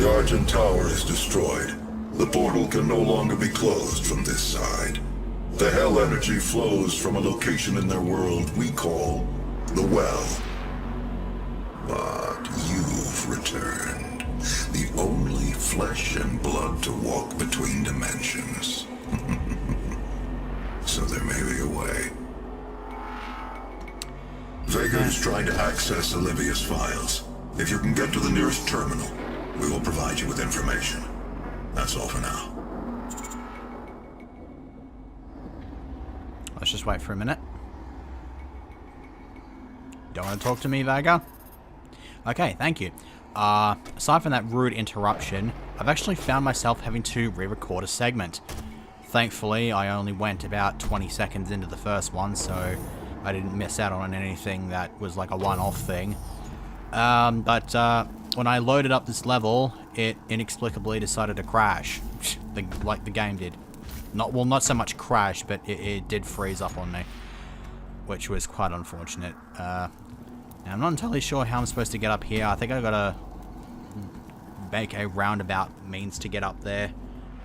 The Argent Tower is destroyed. The portal can no longer be closed from this side. The Hell energy flows from a location in their world we call the Well. But you've returned. The only flesh and blood to walk between dimensions. So there may be a way. Vega is trying to access Olivia's files. If you can get to the nearest terminal, we will provide you with information. That's all for now. Let's just wait for a minute. Don't want to talk to me, Vega? Okay, thank you. Aside from that rude interruption, I've actually found myself having to re-record a segment. Thankfully, I only went about 20 seconds into the first one, so I didn't miss out on anything that was like a one-off thing. But when I loaded up this level, it inexplicably decided to crash, like the game did. Not so much crash, but it did freeze up on me, which was quite unfortunate. Now I'm not entirely sure how I'm supposed to get up here. I think I gotta make a roundabout means to get up there.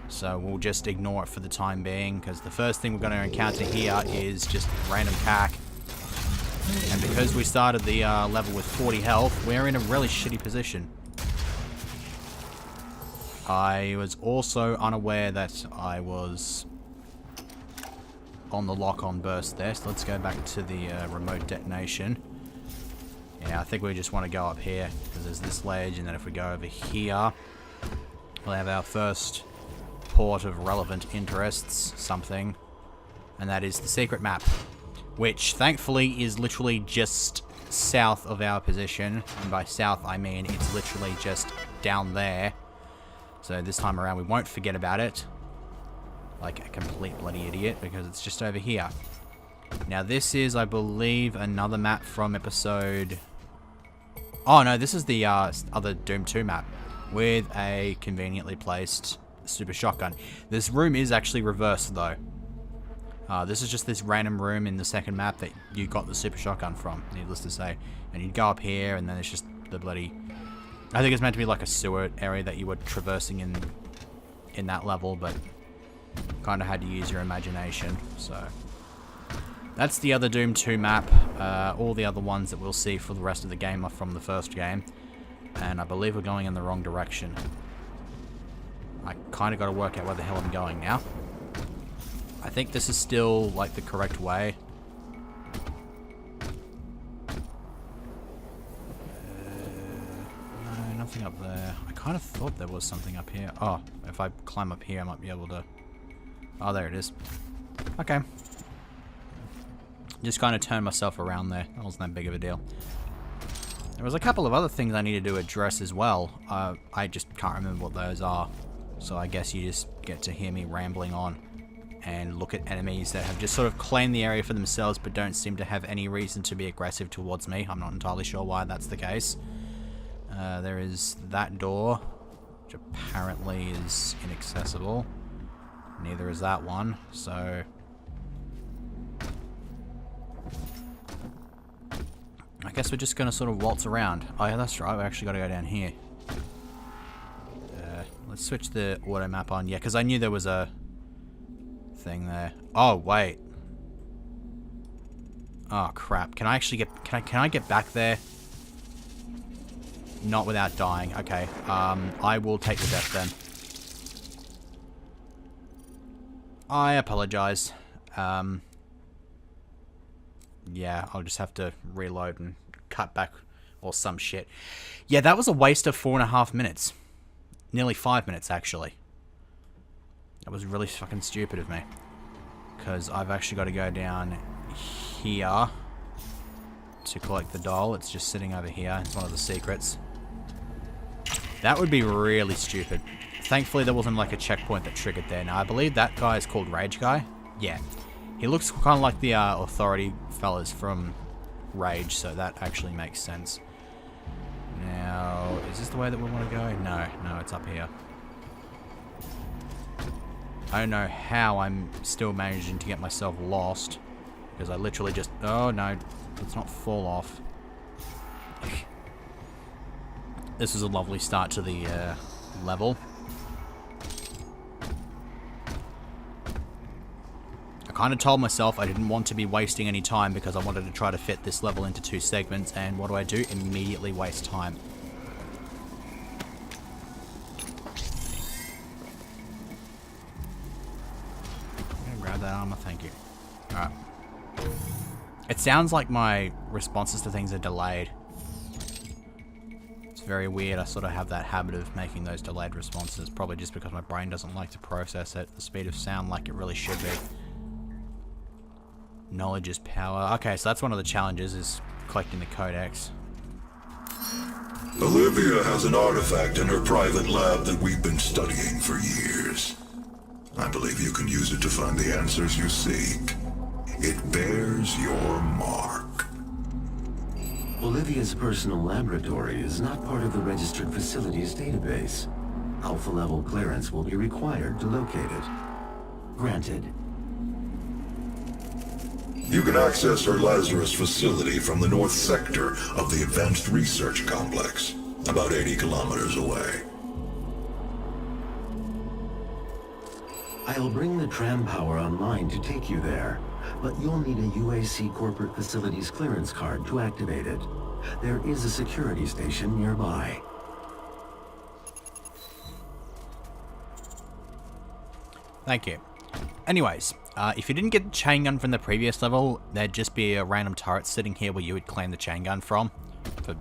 So we'll just ignore it for the time being, because the first thing we're going to encounter here is just random cack. And because we started the level with 40 health, we're in a really shitty position. I was also unaware that I was on the lock-on burst there, so let's go back to the remote detonation. Yeah, I think we just want to go up here, because there's this ledge, and then if we go over here, we'll have our first port of relevant interests, something, and that is the secret map, which thankfully is literally just south of our position, and by south I mean it's literally just down there, so this time around we won't forget about it like a complete bloody idiot, because it's just over here. Now this is, I believe, another map from episode... Oh no, this is the other Doom 2 map with a conveniently placed super shotgun. This room is actually reversed though. This is just this random room in the second map that you got the super shotgun from, needless to say. And you'd go up here and then it's just the bloody... I think it's meant to be like a sewer area that you were traversing in that level, but kind of had to use your imagination, so... That's the other Doom 2 map. All the other ones that we'll see for the rest of the game are from the first game. And I believe we're going in the wrong direction. I kind of got to work out where the hell I'm going now. I think this is still, like, the correct way. No, nothing up there. I kind of thought there was something up here. Oh, if I climb up here, I might be able to... Oh, there it is. Okay. Just kind of turned myself around there. That wasn't that big of a deal. There was a couple of other things I needed to address as well. I just can't remember what those are. So I guess you just get to hear me rambling on and look at enemies that have just sort of claimed the area for themselves but don't seem to have any reason to be aggressive towards me. I'm not entirely sure why that's the case. There is that door, which apparently is inaccessible. Neither is that one, so... I guess we're just going to sort of waltz around. Oh yeah, that's right, we actually got to go down here. Let's switch the auto map on. Yeah, because I knew there was a thing there. Oh, wait. Oh, crap. Can I actually get... Can I get back there? Not without dying. Okay. I will take the death then. I apologize. Yeah, I'll just have to reload and cut back or some shit. Yeah, that was a waste of 4.5 minutes. Nearly 5 minutes, actually. That was really fucking stupid of me. Because I've actually got to go down here to collect the doll. It's just sitting over here. It's one of the secrets. That would be really stupid. Thankfully, there wasn't like a checkpoint that triggered there. Now, I believe that guy is called Rage Guy. Yeah. He looks kind of like the Authority fellas from Rage, so that actually makes sense. Now, is this the way that we want to go? No, it's up here. I don't know how I'm still managing to get myself lost, because I literally just... Oh, no, let's not fall off. This is a lovely start to the level. I kind of told myself I didn't want to be wasting any time because I wanted to try to fit this level into 2 segments, and what do? Immediately waste time. I'm gonna grab that armor, thank you. Alright. It sounds like my responses to things are delayed. It's very weird. I sort of have that habit of making those delayed responses, probably just because my brain doesn't like to process it at the speed of sound like it really should be. Knowledge is power. Okay, so that's one of the challenges, is collecting the codex. Olivia has an artifact in her private lab that we've been studying for years. I believe you can use it to find the answers you seek. It bears your mark. Olivia's personal laboratory is not part of the registered facilities database. Alpha level clearance will be required to locate it. Granted. You can access her Lazarus facility from the north sector of the Advanced Research Complex, about 80 kilometers away. I'll bring the tram power online to take you there, but you'll need a UAC corporate facilities clearance card to activate it. There is a security station nearby. Thank you. Anyways, if you didn't get the chain gun from the previous level, there'd just be a random turret sitting here where you would claim the chain gun from, for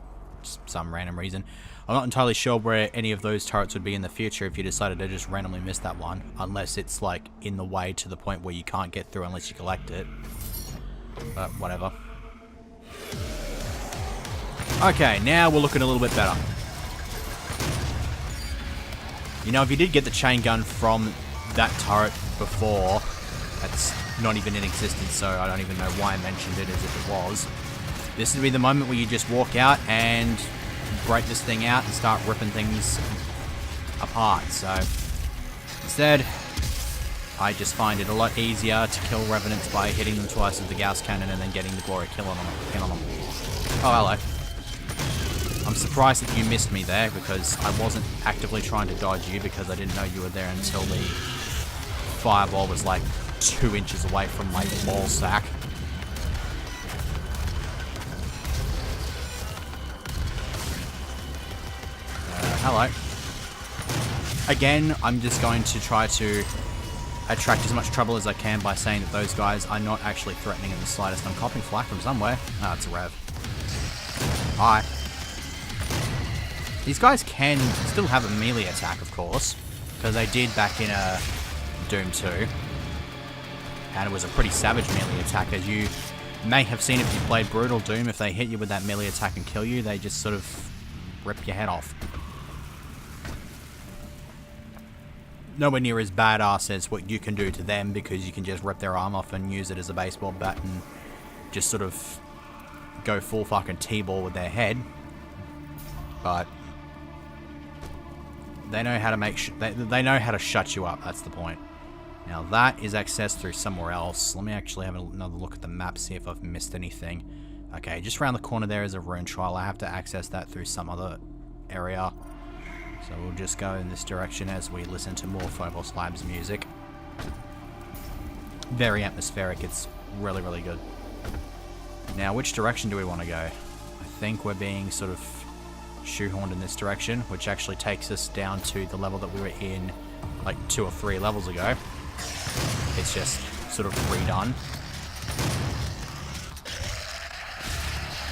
some random reason. I'm not entirely sure where any of those turrets would be in the future if you decided to just randomly miss that one, unless it's like in the way to the point where you can't get through unless you collect it. But whatever. Okay, now we're looking a little bit better. You know, if you did get the chain gun from that turret before, that's not even in existence, so I don't even know why I mentioned it as if it was. This would be the moment where you just walk out and break this thing out and start ripping things apart. So instead, I just find it a lot easier to kill revenants by hitting them twice with the Gauss cannon and then getting the glory kill on them. Oh, hello. I'm surprised that you missed me there, because I wasn't actively trying to dodge you because I didn't know you were there until the fireball was like 2 inches away from my ball sack. Hello. Again, I'm just going to try to attract as much trouble as I can by saying that those guys are not actually threatening in the slightest. I'm copying flak from somewhere. Oh, it's a rev. Hi. These guys can still have a melee attack, of course, because they did back in Doom 2. And it was a pretty savage melee attack, as you may have seen if you played Brutal Doom. If they hit you with that melee attack and kill you, they just sort of rip your head off. Nowhere near as badass as what you can do to them, because you can just rip their arm off and use it as a baseball bat and just sort of go full fucking T-ball with their head. But they know how to make they know how to shut you up. That's the point. Now that is accessed through somewhere else. Let me actually have another look at the map, see if I've missed anything. Okay, just around the corner there is a rune trial. I have to access that through some other area. So we'll just go in this direction as we listen to more Phobos Labs music. Very atmospheric. It's really, really good. Now, which direction do we want to go? I think we're being sort of shoehorned in this direction, which actually takes us down to the level that we were in like 2 or 3 levels ago. It's just sort of redone.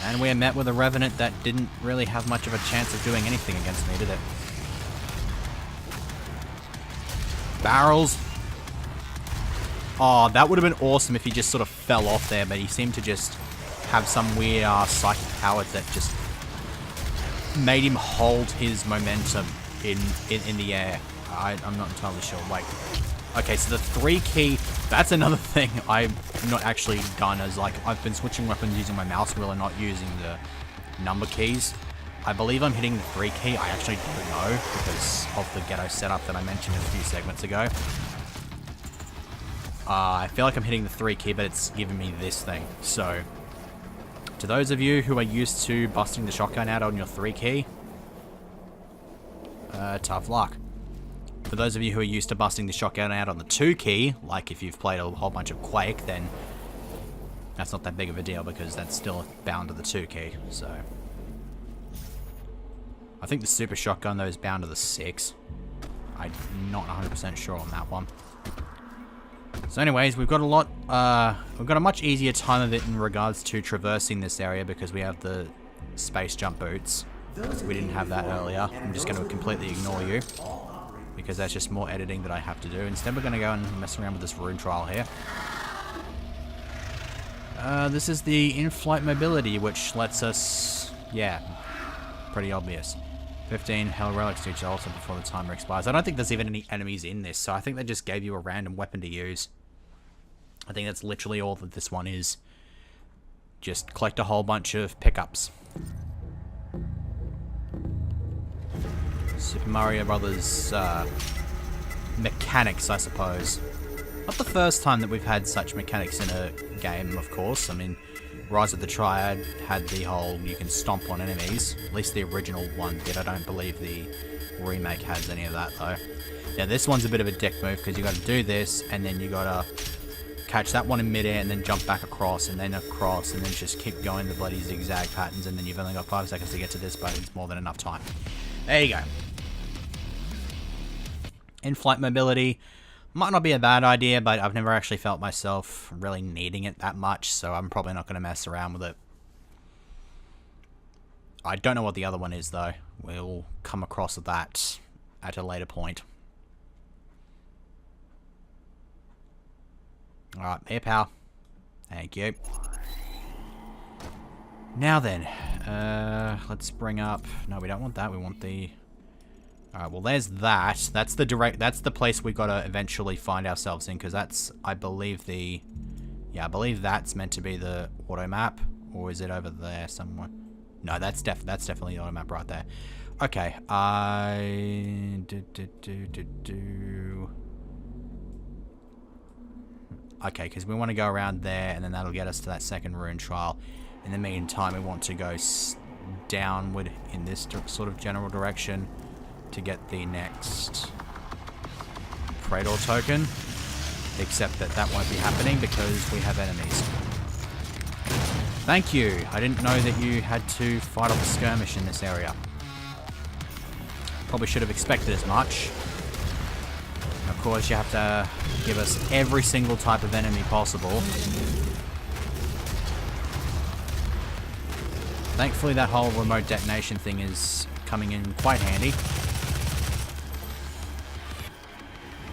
And we are met with a Revenant that didn't really have much of a chance of doing anything against me, did it? Barrels. Oh, that would have been awesome if he just sort of fell off there, but he seemed to just have some weird psychic power that just made him hold his momentum in the air. I'm not entirely sure. Wait. Okay, so the 3 key, that's another thing I've not actually done, as like I've been switching weapons using my mouse wheel and not using the number keys. I believe I'm hitting the 3 key. I actually don't know because of the ghetto setup that I mentioned a few segments ago. I feel like I'm hitting the 3 key, but it's giving me this thing. So, to those of you who are used to busting the shotgun out on your 3 key, tough luck. For those of you who are used to busting the shotgun out on the 2 key, like if you've played a whole bunch of Quake, then that's not that big of a deal because that's still bound to the 2 key, so. I think the super shotgun though is bound to the 6. I'm not 100% sure on that one. So anyways, we've got a much easier time of it in regards to traversing this area because we have the space jump boots. We didn't have that earlier. I'm just going to completely ignore you because that's just more editing that I have to do. Instead, we're going to go and mess around with this rune trial here. This is the in-flight mobility, which lets us, yeah, pretty obvious. 15 hell relics to each altar before the timer expires. I don't think there's even any enemies in this, so I think they just gave you a random weapon to use. I think that's literally all that this one is. Just collect a whole bunch of pickups. Super Mario Brothers mechanics, I suppose. Not the first time that we've had such mechanics in a game, of course. I mean, Rise of the Triad had the whole you can stomp on enemies. At least the original one did. I don't believe the remake has any of that though. Now this one's a bit of a dick move because you got to do this and then you got to catch that one in midair and then jump back across and then across and then just keep going the bloody zigzag patterns and then you've only got 5 seconds to get to this, but it's more than enough time. There you go. In-flight mobility. Might not be a bad idea, but I've never actually felt myself really needing it that much, so I'm probably not going to mess around with it. I don't know what the other one is, though. We'll come across that at a later point. Alright, here, pal. Thank you. Now then, let's bring up... No, we don't want that. We want the... Alright, well there's that. That's the place we gotta eventually find ourselves in, because that's, I believe the... Yeah, I believe that's meant to be the auto map. Or is it over there somewhere? No, that's definitely the auto map right there. Okay, Okay, because we want to go around there, and then that'll get us to that second rune trial. In the meantime, we want to go downward in this sort of general direction to get the next Praetor token, except that won't be happening because we have enemies. Thank you. I didn't know that you had to fight off a skirmish in this area. Probably should have expected as much. Of course, you have to give us every single type of enemy possible. Thankfully, that whole remote detonation thing is coming in quite handy.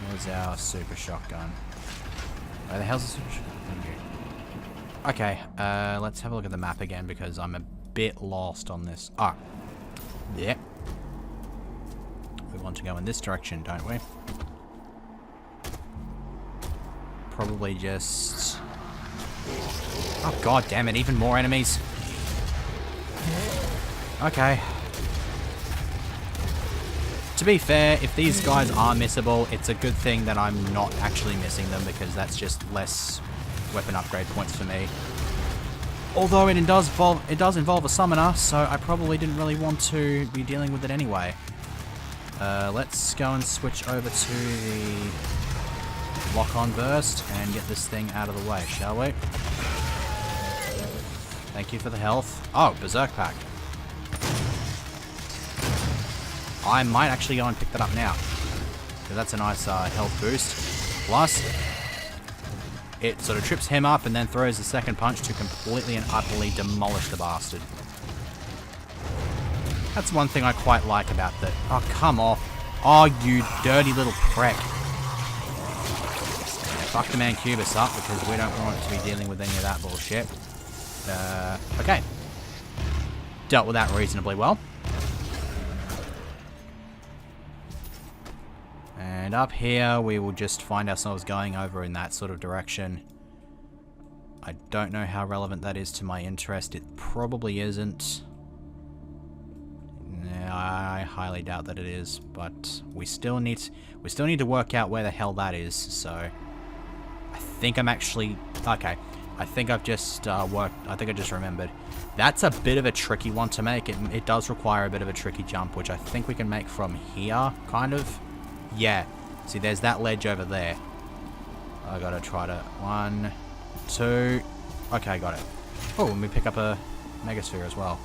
Where's our super shotgun? Where the hell's the super shotgun? Okay, let's have a look at the map again because I'm a bit lost on this. Ah, yeah. We want to go in this direction, don't we? Probably just... Oh, god damn it, even more enemies. Okay. To be fair, if these guys are missable, it's a good thing that I'm not actually missing them because that's just less weapon upgrade points for me. Although it does involve a summoner, so I probably didn't really want to be dealing with it anyway. Let's go and switch over to the lock-on burst and get this thing out of the way, shall we? Thank you for the health. Oh, Berserk Pack. I might actually go and pick that up now, because that's a nice health boost. Plus, it sort of trips him up and then throws the second punch to completely and utterly demolish the bastard. That's one thing I quite like about that. Oh, come off. Oh, you dirty little prick. Yeah, fuck the Mancubus up because we don't want to be dealing with any of that bullshit. Okay. Dealt with that reasonably well. And up here, we will just find ourselves going over in that sort of direction. I don't know how relevant that is to my interest. It probably isn't. I highly doubt that it is, but we still need to work out where the hell that is. So I think I'm actually okay. I think I've just I think I just remembered. That's a bit of a tricky one to make. It does require a bit of a tricky jump, which I think we can make from here, kind of. Yeah. See, there's that ledge over there. I gotta try to... 1, 2... Okay, got it. Oh, and we pick up a Megasphere as well.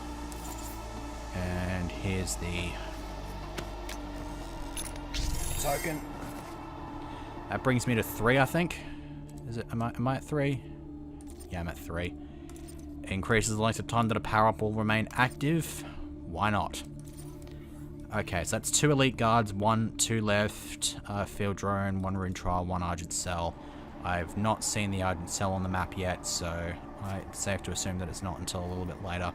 And here's the... token. That brings me to 3, I think. Is it? Am I at 3? Yeah, I'm at 3. Increases the length of time that a power-up will remain active. Why not? Okay, so that's 2 elite guards, 2 left, field drone, 1 rune trial, 1 Argent cell. I've not seen the Argent cell on the map yet, so it's safe to assume that it's not until a little bit later.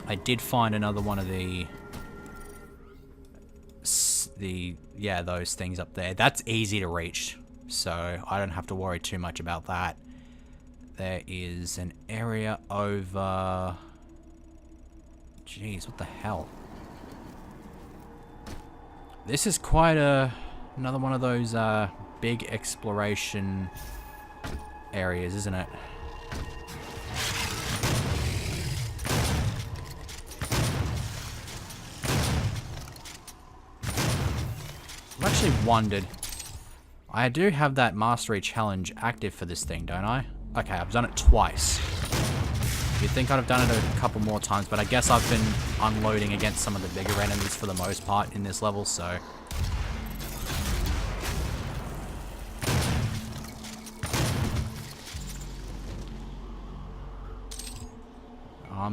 I did find another one of yeah, those things up there. That's easy to reach, so I don't have to worry too much about that. There is an area over... Jeez, what the hell? This is quite another one of those big exploration areas, isn't it? I've actually wondered. I do have that mastery challenge active for this thing, don't I? Okay, I've done it twice. You'd think I'd have done it a couple more times, but I guess I've been unloading against some of the bigger enemies for the most part in this level, so...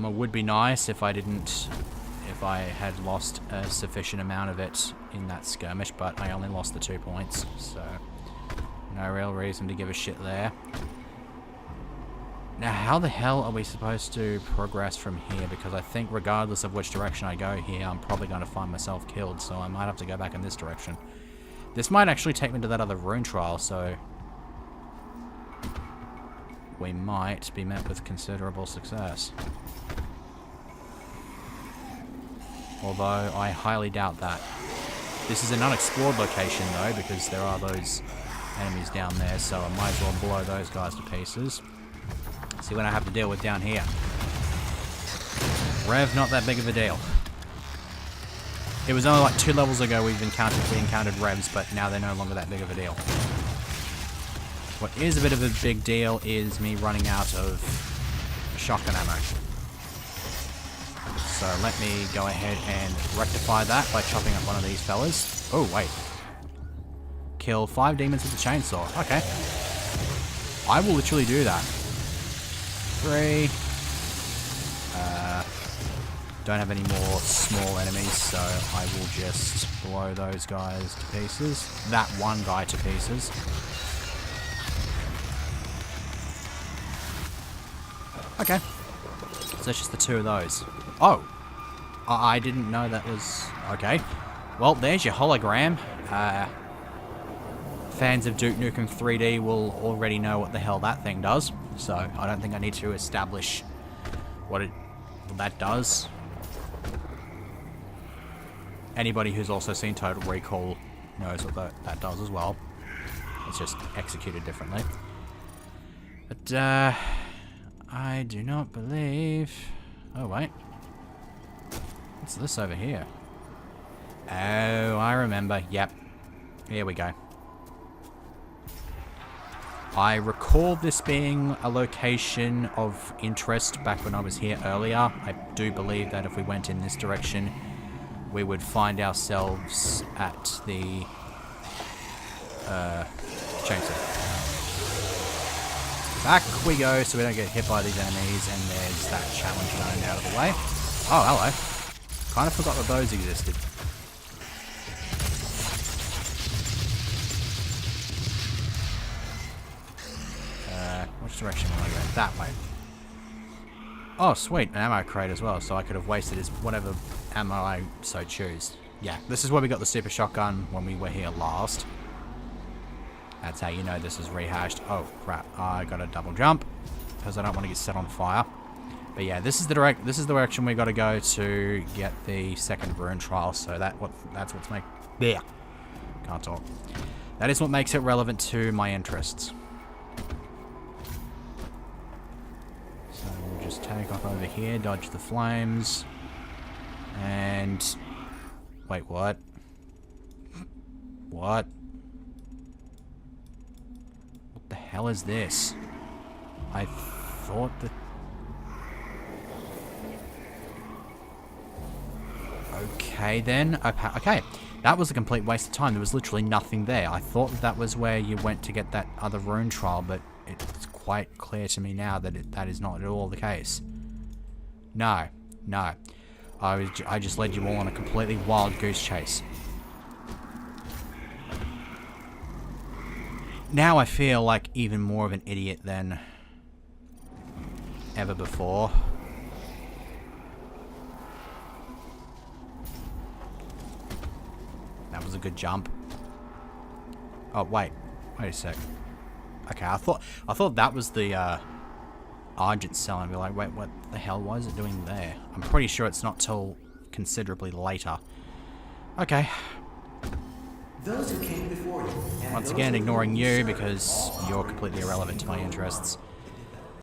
It would be nice if I had lost a sufficient amount of it in that skirmish, but I only lost the 2 points, so... No real reason to give a shit there. Now, how the hell are we supposed to progress from here? Because I think regardless of which direction I go here, I'm probably going to find myself killed, so I might have to go back in this direction. This might actually take me to that other rune trial, so... we might be met with considerable success. Although, I highly doubt that. This is an unexplored location, though, because there are those enemies down there, so I might as well blow those guys to pieces. See what I have to deal with down here. Rev, not that big of a deal. It was only like 2 levels ago we encountered Revs, but now they're no longer that big of a deal. What is a bit of a big deal is me running out of shotgun ammo. So let me go ahead and rectify that by chopping up one of these fellas. Oh, wait. Kill 5 demons with a chainsaw. Okay. I will literally do that. 3. Don't have any more small enemies, so I will just blow those guys to pieces. That one guy to pieces. Okay. So that's just the 2 of those. Oh! I didn't know that was... Okay. Well, there's your hologram. Fans of Duke Nukem 3D will already know what the hell that thing does. So, I don't think I need to establish what that does. Anybody who's also seen Total Recall knows what that does as well. It's just executed differently. But, I do not believe... Oh, wait. What's this over here? Oh, I remember. Yep. Here we go. I recall this being a location of interest back when I was here earlier. I do believe that if we went in this direction, we would find ourselves at the chainsaw. Back we go so we don't get hit by these enemies, and there's that challenge zone out of the way. Oh, hello. Kind of forgot that those existed. Which direction will I go? That way. Oh, sweet. An ammo crate as well, so I could have wasted whatever ammo I so choose. Yeah, this is where we got the super shotgun when we were here last. That's how you know this is rehashed. Oh, crap. I got to double jump because I don't want to get set on fire. But yeah, this is the direction we got to go to get the second rune trial. So that's what's can't talk. That is what makes it relevant to my interests. just take off over here, dodge the flames. And... wait, what? What? What the hell is this? I thought that... okay then. Okay. That was a complete waste of time. There was literally nothing there. I thought that was where you went to get that other rune trial, but it's quite clear to me now that that is not at all the case. No. No. I just led you all on a completely wild goose chase. Now I feel like even more of an idiot than ever before. That was a good jump. Oh, wait a sec. Okay, I thought that was the Argent cell, and be like, wait, what the hell was it doing there? I'm pretty sure it's not till considerably later. Okay. Those who came before you. Once again, ignoring you because you're completely irrelevant to my interests.